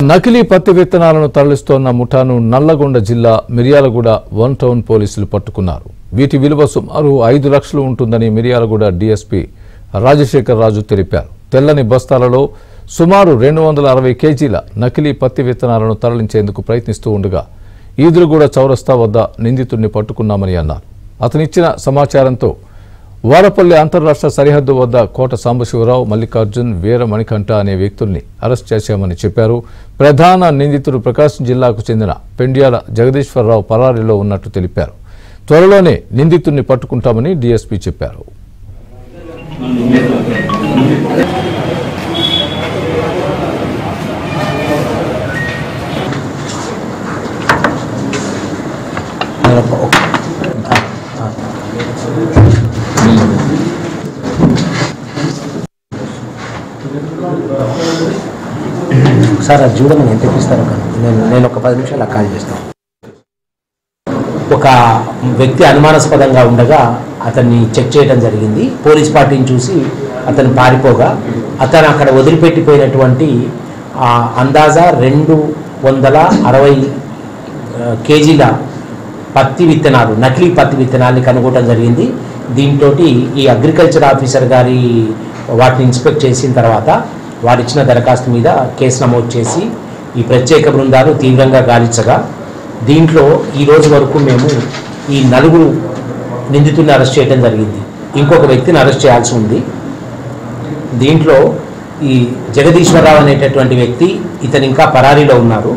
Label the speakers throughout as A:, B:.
A: నకిలీ పత్తి విత్తనాలను తరలిస్తోన్న ముఠాను నల్లగొండ జిల్లా మిర్యాలగూడ వన్ టౌన్ పోలీసులు పట్టుకున్నారు. వీటి విలువ సుమారు 5 లక్షలు ఉంటుందని మిర్యాలగూడ డీఎస్పీ రాజశేఖర్ రాజు తెలిపారు. తెల్లని బస్తాలలో సుమారు 260 కేజీల నకిలీ పత్తి విత్తనాలను తరలించేందుకు ప్రయత్నిస్తూ ఉండగా ఈదురుగూడ చౌరస్తా వద్ద నిందితుడిని పట్టుకున్నామని అన్నారు. అతనిచ్చిన సమాచారంతో వారపల్లి అంతర్రాష్ట్ర సరిహద్దు వద్ద కోట సాంబశివరావు, మల్లికార్జున్, వీర మణికంఠ అనే వ్యక్తుల్ని అరెస్ట్ చేశామని చెప్పారు. ప్రధాన నిందితుడు ప్రకాశం జిల్లాకు చెందిన పెండ్యాల జగదీశ్వరరావు పరారీలో ఉన్నట్టు తెలిపారు. త్వరలోనే నిందితుడిని పట్టుకుంటామని డీఎస్పీ చెప్పారు.
B: సార్ అది చూడమని ఎంత ఇస్తారో నేను ఒక 10 నిమిషాలు కాల్ చేస్తాను. ఒక వ్యక్తి అనుమానాస్పదంగా ఉండగా అతన్ని చెక్ చేయడం జరిగింది. పోలీస్ పార్టీని చూసి అతను పారిపోగా అతను అక్కడ వదిలిపెట్టిపోయినటువంటి అందాజా 260 కేజీల పత్తి విత్తనాలు, నకిలీ పత్తి విత్తనాల్ని కనుగొనడం జరిగింది. దీంతో ఈ అగ్రికల్చర్ ఆఫీసర్ గారి వాటిని ఇన్స్పెక్ట్ చేసిన తర్వాత వారిచ్చిన దరఖాస్తు మీద కేసు నమోదు చేసి ఈ ప్రత్యేక బృందాలు తీవ్రంగా గాలించగా దీంట్లో ఈ రోజు వరకు మేము ఈ 4 నిందితుల్ని అరెస్ట్ చేయడం జరిగింది. ఇంకొక వ్యక్తిని అరెస్ట్ చేయాల్సి ఉంది. దీంట్లో ఈ జగదీశ్వరరావు అనేటటువంటి వ్యక్తి ఇతను ఇంకా పరారీలో ఉన్నారు.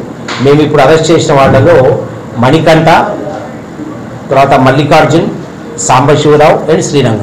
B: మేము ఇప్పుడు అరెస్ట్ చేసిన వాళ్ళలో మణికంఠ, తర్వాత మల్లికార్జున్, సాంబశివరావు అండ్ శ్రీరంగం.